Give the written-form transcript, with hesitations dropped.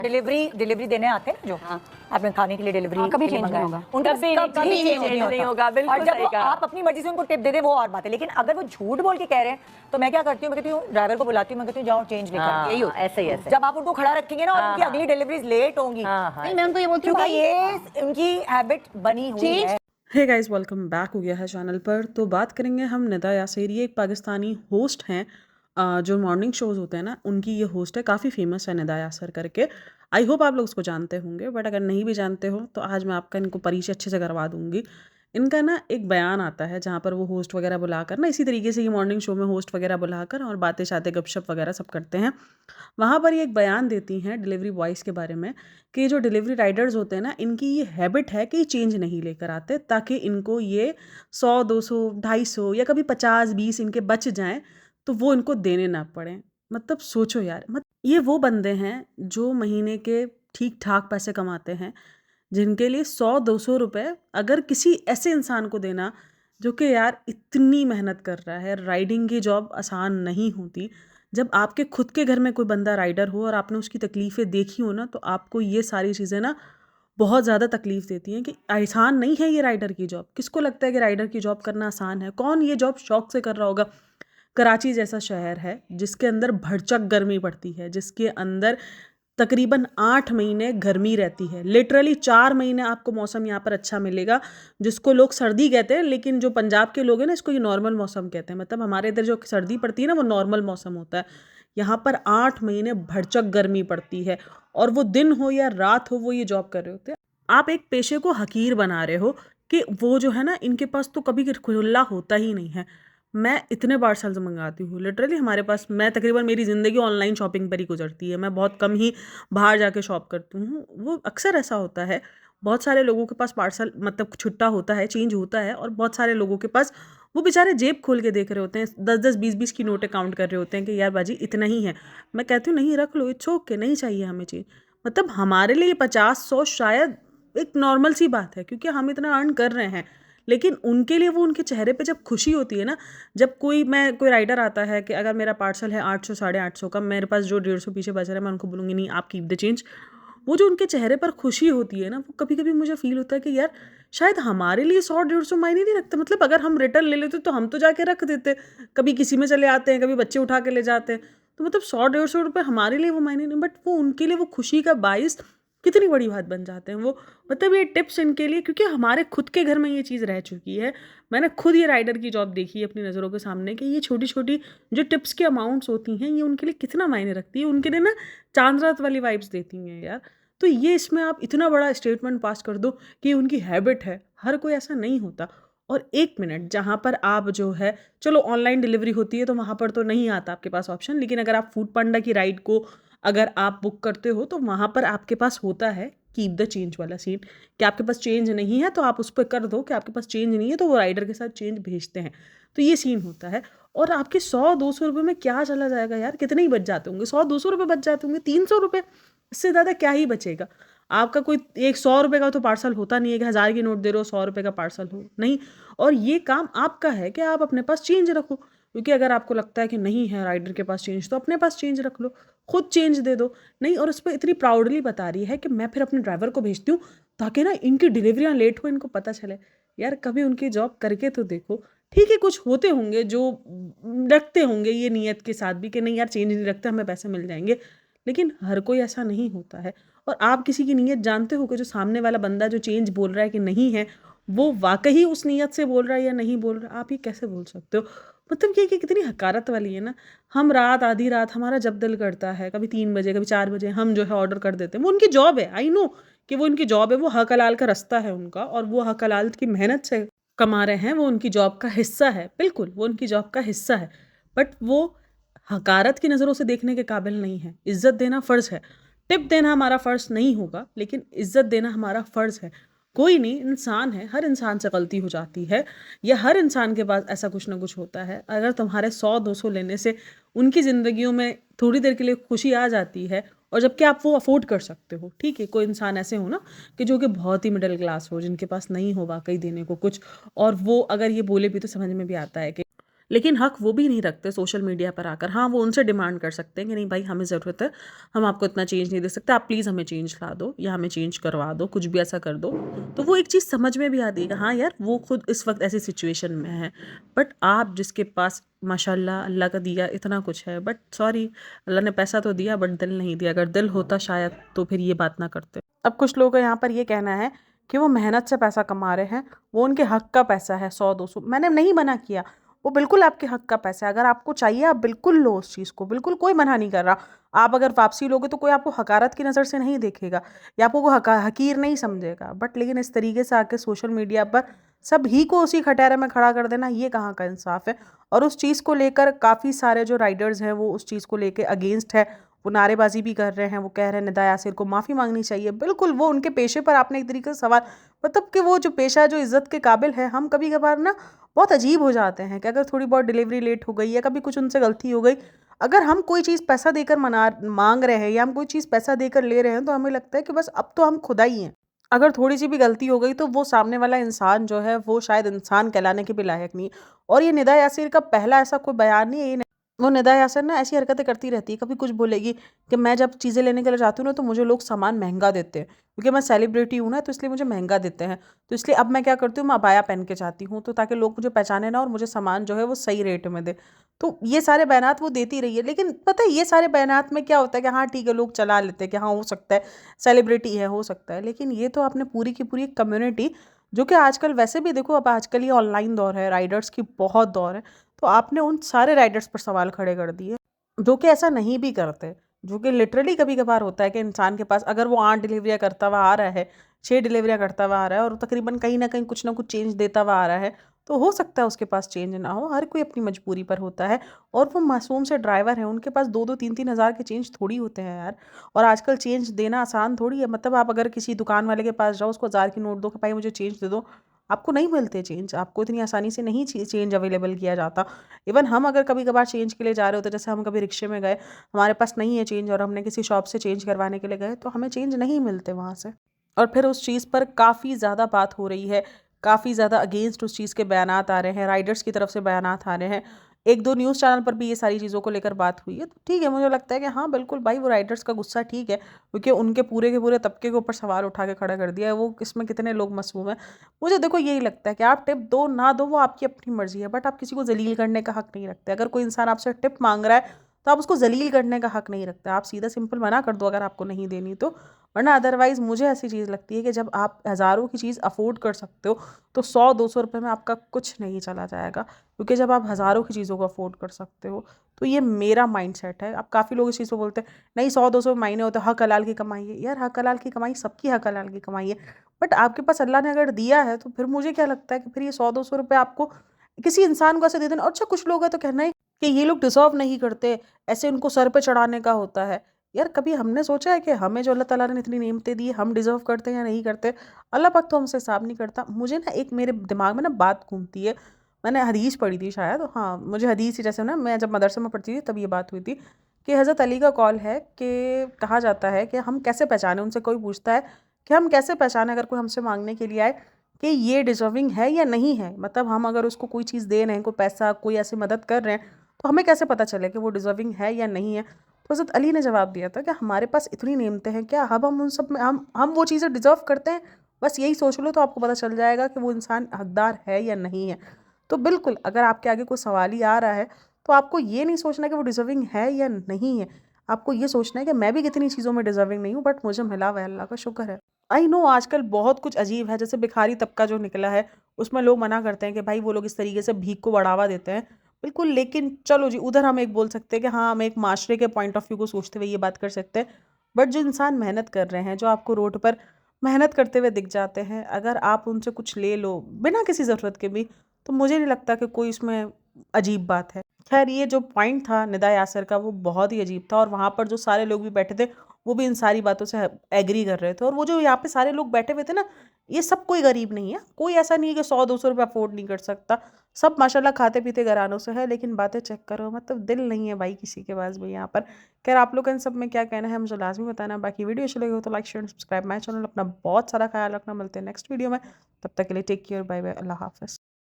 Delivery देने आते हैं जो आपने खाने के लिए डिलीवरी कभी चेंज नहीं होगा, उनका कभी चेंज नहीं होगा। बिल्कुल और जब सही कहा। आप अपनी मर्जी से उनको टिप दे दे वो और बात है, लेकिन अगर वो झूठ बोल के कह रहे हैं तो मैं क्या करती हूँ, मैं कहती हूँ ड्राइवर को बुलाती हूँ, मैं कहती हूँ जाओ चेंज लेकर, यही होता है। ऐसे ही ऐसे। जब आप उनको खड़ा रखेंगे ना और उनकी अगली डिलीवरीज लेट होंगी, नहीं, मैं उनको ये बोलती हूँ क्योंकि ये उनकी हैबिट बनी हुई है। हे गाइस, वेलकम बैक हो गया है चैनल पर। तो बात करेंगे हम निदा यासेर। ये एक पाकिस्तानी होस्ट हैं जो मॉर्निंग शोज़ होते हैं ना, उनकी ये होस्ट है, काफ़ी फेमस है निदा यासेर करके। आई होप आप लोग उसको जानते होंगे, बट अगर नहीं भी जानते हो तो आज मैं आपका इनको परिचय अच्छे से करवा दूंगी। इनका ना एक बयान आता है जहाँ पर वो होस्ट वगैरह बुलाकर ना, इसी तरीके से ये मॉर्निंग शो में होस्ट वगैरह बुलाकर और बातें शातें गपशप वगैरह सब करते हैं। वहाँ पर ये एक बयान देती हैं डिलीवरी बॉयज़ के बारे में कि जो डिलीवरी राइडर्स होते हैं ना, इनकी ये हैबिट है कि चेंज नहीं लेकर आते ताकि इनको ये 100 200 250 या कभी 50 20 इनके बच जाएं तो वो इनको देने ना पड़े। मतलब सोचो यार, ये वो बंदे हैं जो महीने के ठीक ठाक पैसे कमाते हैं, जिनके लिए 100 200 रुपये अगर किसी ऐसे इंसान को देना जो कि यार इतनी मेहनत कर रहा है। राइडिंग की जॉब आसान नहीं होती। जब आपके खुद के घर में कोई बंदा राइडर हो और आपने उसकी तकलीफ़ें देखी हो ना, तो आपको ये सारी चीज़ें ना बहुत ज़्यादा तकलीफ़ देती हैं कि आसान नहीं है ये राइडर की जॉब। किसको लगता है कि राइडर की जॉब करना आसान है? कौन ये जॉब शौक से कर रहा होगा? कराची जैसा शहर है जिसके अंदर भड़चक गर्मी पड़ती है, जिसके अंदर तकरीबन 8 महीने गर्मी रहती है। लिटरली 4 महीने आपको मौसम यहाँ पर अच्छा मिलेगा, जिसको लोग सर्दी कहते हैं, लेकिन जो पंजाब के लोग हैं ना, इसको ये नॉर्मल मौसम कहते हैं। मतलब हमारे इधर जो सर्दी पड़ती है ना, वो नॉर्मल मौसम होता है। यहाँ पर 8 महीने भड़चक गर्मी पड़ती है और वो दिन हो या रात हो, वो ये जॉब कर रहे होते हैं। आप एक पेशे को हकीर बना रहे हो कि वो जो है ना, इनके पास तो कभी खुला होता ही नहीं है। मैं इतने पार्सल्स मंगाती हूँ लिटरली। हमारे पास, मैं तकरीबन मेरी ज़िंदगी ऑनलाइन शॉपिंग पर ही गुजरती है। मैं बहुत कम ही बाहर जाके शॉप करती हूँ। वो अक्सर ऐसा होता है, बहुत सारे लोगों के पास पार्सल मतलब छुट्टा होता है, चेंज होता है, और बहुत सारे लोगों के पास वो बेचारे जेब खोल के देख रहे होते हैं, 10 10 20 20 की नोटें काउंट कर रहे होते हैं कि यार बाजी इतना ही है। मैं कहती हूँ नहीं, रख लो, इट्स ओके, नहीं चाहिए हमें चीज़। मतलब हमारे लिए 50 100 शायद एक नॉर्मल सी बात है क्योंकि हम इतना अर्न कर रहे हैं, लेकिन उनके लिए वो, उनके चेहरे पे जब खुशी होती है ना, जब कोई राइडर आता है कि अगर मेरा पार्सल है 800 850 का, मेरे पास जो 150 पीछे बच रहा है मैं उनको बोलूँगी नहीं, आप कीप द चेंज। वो जो उनके चेहरे पर खुशी होती है ना, वो कभी कभी मुझे फील होता है कि यार शायद हमारे लिए 100 150 मायने नहीं रखते। मतलब अगर हम रिटर्न ले लेते तो हम तो जाके रख देते, कभी किसी में चले आते हैं, कभी बच्चे उठा के ले जाते हैं, तो मतलब 100 150 रुपये हमारे लिए वो मायने नहीं, बट वो उनके लिए वो खुशी का बाइस कितनी बड़ी बात बन जाते हैं वो। मतलब ये टिप्स इनके लिए, क्योंकि हमारे खुद के घर में ये चीज़ रह चुकी है। मैंने खुद ये राइडर की जॉब देखी है अपनी नज़रों के सामने कि ये छोटी छोटी जो टिप्स की अमाउंट्स होती हैं, ये उनके लिए कितना मायने रखती है। उनके लिए ना चांद रात वाली वाइब्स देती हैं यार। तो ये इसमें आप इतना बड़ा स्टेटमेंट पास कर दो कि उनकी हैबिट है। हर कोई ऐसा नहीं होता। और 1 मिनट, जहाँ पर आप जो है, चलो ऑनलाइन डिलीवरी होती है तो वहाँ पर तो नहीं आता आपके पास ऑप्शन, लेकिन अगर आप फूड पांडा की राइड को अगर आप बुक करते हो तो वहाँ पर आपके पास होता है कीप द चेंज वाला सीन, कि आपके पास चेंज नहीं है तो आप उस पर कर दो कि आपके पास चेंज नहीं है, तो वो राइडर के साथ चेंज भेजते हैं। तो ये सीन होता है। और आपके 100 200 रुपये में क्या चला जाएगा यार? कितने ही बच जाते होंगे, 100 200 रुपये बच जाते होंगे, 300 रुपये, इससे ज़्यादा क्या ही बचेगा आपका? कोई एक 100 रुपये का तो पार्सल होता नहीं है कि 1000 की नोट दे रहे हो 100 रुपये का पार्सल हो, नहीं। और ये काम आपका है कि आप अपने पास चेंज रखो, क्योंकि अगर आपको लगता है कि नहीं है राइडर के पास चेंज, तो अपने पास चेंज रख लो, खुद चेंज दे दो। नहीं, और उस पर इतनी प्राउडली बता रही है कि मैं फिर अपने ड्राइवर को भेजती हूँ ताकि ना इनकी डिलीवरियाँ लेट हो, इनको पता चले। यार कभी उनकी जॉब करके तो देखो। ठीक है, कुछ होते होंगे जो रखते होंगे ये नियत के साथ भी कि नहीं यार चेंज नहीं रखते, हमें पैसे मिल जाएंगे, लेकिन हर कोई ऐसा नहीं होता है। और आप किसी की नीयत जानते हो कि जो सामने वाला बंदा जो चेंज बोल रहा है कि नहीं है, वो वाकई उस नीयत से बोल रहा है या नहीं बोल रहा? आप ये कैसे बोल सकते हो? मतलब ये कि कितनी हकारत वाली है ना। हम रात, आधी रात, हमारा जब दिल करता है, कभी 3 बजे कभी 4 बजे, हम जो है ऑर्डर कर देते हैं। वो उनकी जॉब है, आई नो कि वो उनकी जॉब है, वो हक हलाल का रास्ता है उनका, और वो हक हलाल की मेहनत से कमा रहे हैं, वो उनकी जॉब का हिस्सा है, बिल्कुल वो उनकी जॉब का हिस्सा है। बट वो हकारत की नज़रों से देखने के काबिल नहीं है। इज़्ज़त देना फ़र्ज़ है, टिप देना हमारा फ़र्ज़ नहीं होगा, लेकिन इज़्ज़त देना हमारा फ़र्ज़ है। कोई नहीं, इंसान है, हर इंसान से गलती हो जाती है, या हर इंसान के पास ऐसा कुछ ना कुछ होता है। अगर तुम्हारे 100 200 लेने से उनकी ज़िंदगियों में थोड़ी देर के लिए खुशी आ जाती है, और जबकि आप वो अफोर्ड कर सकते हो, ठीक है, कोई इंसान ऐसे हो ना कि जो कि बहुत ही मिडिल क्लास हो, जिनके पास नहीं हो वाकई देने को कुछ, और वो अगर ये बोले भी तो समझ में भी आता है कि लेकिन हक वो भी नहीं रखते सोशल मीडिया पर आकर। हाँ, वो उनसे डिमांड कर सकते हैं कि नहीं भाई हमें ज़रूरत है, हम आपको इतना चेंज नहीं दे सकते, आप प्लीज़ हमें चेंज ला दो या हमें चेंज करवा दो, कुछ भी ऐसा कर दो। तो वो एक चीज़ समझ में भी आती है कि हाँ यार, वो खुद इस वक्त ऐसी सिचुएशन में है। बट आप जिसके पास माशाल्लाह अल्लाह का दिया इतना कुछ है, बट सॉरी, अल्लाह ने पैसा तो दिया बट दिल नहीं दिया। अगर दिल होता शायद तो फिर ये बात ना करते। अब कुछ लोगों का यहाँ पर ये कहना है कि वो मेहनत से पैसा कमा रहे हैं, वो उनके हक का पैसा है, 100-200। मैंने नहीं मना किया, वो बिल्कुल आपके हक का पैसा है। अगर आपको चाहिए आप बिल्कुल लो उस चीज़ को, बिल्कुल कोई मना नहीं कर रहा। आप अगर वापसी लोगे तो कोई आपको हकारत की नज़र से नहीं देखेगा या आपको कोई हकीर नहीं समझेगा। बट लेकिन इस तरीके से आके सोशल मीडिया पर सब ही को उसी खटैरे में खड़ा कर देना, ये कहाँ का इंसाफ है। और उस चीज़ को लेकर काफ़ी सारे जो राइडर्स हैं वो उस चीज़ को लेकर अगेंस्ट है, वो नारेबाजी भी कर रहे हैं। वो कह रहे हैं निदा यासिर को माफ़ी मांगनी चाहिए। बिल्कुल, वो उनके पेशे पर आपने एक तरीके से सवाल, मतलब कि वो जो पेशा जो इज़्ज़त के काबिल है, हम कभी कभार ना बहुत अजीब हो जाते हैं कि अगर थोड़ी बहुत डिलीवरी लेट हो गई या कभी कुछ उनसे गलती हो गई, अगर हम कोई चीज़ पैसा देकर मांग रहे हैं या हम कोई चीज़ पैसा देकर ले रहे हैं, तो हमें लगता है कि बस अब तो हम खुदा ही हैं। अगर थोड़ी सी भी गलती हो गई तो वो सामने वाला इंसान जो है वो शायद इंसान कहलाने के भी लायक नहीं। और ये निदा यासिर का पहला ऐसा कोई बयान नहीं है। ये वो निदा यासिर ना ऐसी हरकतें करती रहती है, कभी कुछ बोलेगी कि मैं जब चीज़ें लेने के लिए जाती हूँ ना तो मुझे लोग सामान महंगा देते हैं, क्योंकि मैं सेलिब्रिटी हूँ ना, तो इसलिए मुझे महंगा देते हैं। तो इसलिए अब मैं क्या करती हूँ, मैं अबाया पहन के जाती हूँ, तो ताकि लोग मुझे पहचाने ना और मुझे सामान जो है वो सही रेट में दे। तो ये सारे बयानात वो देती रही है। लेकिन पता है ये सारे बयानात में क्या होता है कि हाँ ठीक है, लोग चला लेते हैं कि हाँ हो सकता है सेलिब्रिटी है, हो सकता है। लेकिन ये तो आपने पूरी की पूरी कम्युनिटी, जो कि आजकल वैसे भी देखो, अब आजकल ये ऑनलाइन दौर है, राइडर्स की बहुत दौर है, तो आपने उन सारे राइडर्स पर सवाल खड़े कर दिए जो कि ऐसा नहीं भी करते। जो कि लिटरली कभी कभार होता है कि इंसान के पास अगर वो 8 डिलीवरियाँ करता हुआ आ रहा है, 6 डिलीवरियाँ करता हुआ आ रहा है और तकरीबन कहीं ना कहीं कुछ ना कुछ चेंज देता हुआ आ रहा है, तो हो सकता है उसके पास चेंज ना हो। हर कोई अपनी मजबूरी पर होता है। और वो मासूम से ड्राइवर हैं, उनके पास 2-2 3-3 हज़ार के चेंज थोड़ी होते हैं यार। और आजकल चेंज देना आसान थोड़ी है। मतलब आप अगर किसी दुकान वाले के पास जाओ, उसको 1000 की नोट दो कि भाई मुझे चेंज दे दो, आपको नहीं मिलते चेंज। आपको इतनी आसानी से नहीं चेंज अवेलेबल किया जाता। इवन हम अगर कभी कभार चेंज के लिए जा रहे होते, जैसे हम कभी रिक्शे में गए, हमारे पास नहीं है चेंज और हमने किसी शॉप से चेंज करवाने के लिए गए, तो हमें चेंज नहीं मिलते वहाँ से। और फिर उस चीज़ पर काफ़ी ज़्यादा बात हो रही है, काफ़ी ज़्यादा अगेंस्ट उस चीज़ के बयानात आ रहे हैं, राइडर्स की तरफ से बयानात आ रहे हैं। एक दो न्यूज़ चैनल पर भी ये सारी चीज़ों को लेकर बात हुई है। तो ठीक है, मुझे लगता है कि हाँ बिल्कुल भाई, वो राइडर्स का गुस्सा ठीक है, क्योंकि उनके पूरे के पूरे तबके के ऊपर सवाल उठा के खड़ा कर दिया है। वो इसमें कितने लोग मसमूम हैं। मुझे देखो यही लगता है कि आप टिप दो ना दो वो आपकी अपनी मर्जी है, बट आप किसी को जलील करने का हक नहीं रखते। अगर कोई इंसान आपसे टिप मांग रहा है तो आप उसको जलील करने का हक नहीं रखते। आप सीधा सिंपल मना कर दो अगर आपको नहीं देनी तो। वरना अदरवाइज़ मुझे ऐसी चीज़ लगती है कि जब आप हज़ारों की चीज़ अफोर्ड कर सकते हो, तो 100-200 रुपये में आपका कुछ नहीं चला जाएगा। क्योंकि जब आप हज़ारों की चीज़ों को अफोर्ड कर सकते हो, तो ये मेरा माइंडसेट है। अब काफ़ी लोग इस चीज़ को बोलते हैं नहीं 100-200 मायने होते, हक हलाल की कमाई है। यार हक हलाल की कमाई सबकी हक हलाल की कमाई है, बट आपके पास अल्लाह ने अगर दिया है तो फिर मुझे क्या लगता है कि फिर ये 100-200 रुपये आपको किसी इंसान को ऐसे दे देना। अच्छा, कुछ लोग हैं तो कहना है कि ये लोग डिज़र्व नहीं करते, ऐसे उनको सर पे चढ़ाने का होता है। यार कभी हमने सोचा है कि हमें जो अल्लाह ताला ने इतनी नेमतें दी, हम डिज़र्व करते हैं या नहीं करते? अल्लाह पाक तो हमसे हिसाब नहीं करता। मुझे ना एक मेरे दिमाग में ना बात घूमती है, मैंने हदीस पढ़ी थी शायद, हाँ, मुझे हदीस ही, जैसे ना मैं जब मदरसे में पढ़ती थी तब ये बात हुई थी कि हज़रत अली का कौल है कि कहा जाता है कि हम कैसे पहचानें, उनसे कोई पूछता है कि हम कैसे पहचानें अगर कोई हमसे माँगने के लिए आए कि ये डिज़र्विंग है या नहीं है। मतलब हम अगर उसको कोई चीज़ दे रहे हैं, कोई पैसा, कोई ऐसी मदद कर रहे हैं, तो हमें कैसे पता चले कि वो डिज़र्विंग है या नहीं है? तो हज़रत अली ने जवाब दिया था कि हमारे पास इतनी नेमतें हैं, क्या अब हम उन सब में हम वो चीज़ें डिज़र्व करते हैं? बस यही सोच लो तो आपको पता चल जाएगा कि वो इंसान हकदार है या नहीं है। तो बिल्कुल, अगर आपके आगे कोई सवाल ही आ रहा है, तो आपको ये नहीं सोचना कि वो डिज़र्विंग है या नहीं है। आपको ये सोचना है कि मैं भी कितनी चीज़ों में डिज़र्विंग नहीं हूँ, बट मुझे मिला हुआ है, अल्लाह का शुक्र है। आई नो आजकल बहुत कुछ अजीब है, जैसे भिखारी तबका जो निकला है, उसमें लोग मना करते हैं कि भाई वो लोग इस तरीके से भीख को बढ़ावा देते हैं। बिल्कुल, लेकिन चलो जी, उधर हम एक बोल सकते हैं कि हाँ, हम एक माशरे के पॉइंट ऑफ व्यू को सोचते हुए ये बात कर सकते हैं। बट जो इंसान मेहनत कर रहे हैं, जो आपको रोड पर मेहनत करते हुए दिख जाते हैं, अगर आप उनसे कुछ ले लो बिना किसी ज़रूरत के भी, तो मुझे नहीं लगता कि कोई इसमें अजीब बात है। खैर, ये जो पॉइंट था निदा यासर का, वो बहुत ही अजीब था। और वहाँ पर जो सारे लोग भी बैठे थे, वो भी इन सारी बातों से एग्री कर रहे थे। और वो जो यहाँ पे सारे लोग बैठे हुए थे ना, ये सब कोई गरीब नहीं है। कोई ऐसा नहीं है कि 100-200 रुपये अफोर्ड नहीं कर सकता। सब माशाल्लाह खाते पीते घरानों से है, लेकिन बातें चेक करो, मतलब दिल नहीं है भाई किसी के पास भी यहाँ पर। खैर, आप लोग का इन सब में क्या कहना है मुझे लाजमी बताना। बाकी वीडियो अच्छी लगी हो तो like share subscribe my channel. अपना बहुत सारा ख्याल रखना। मिलते हैं नेक्स्ट वीडियो में, तब तक के लिए टेक केयर, बाय बाय, अल्लाह हाफ़िज़।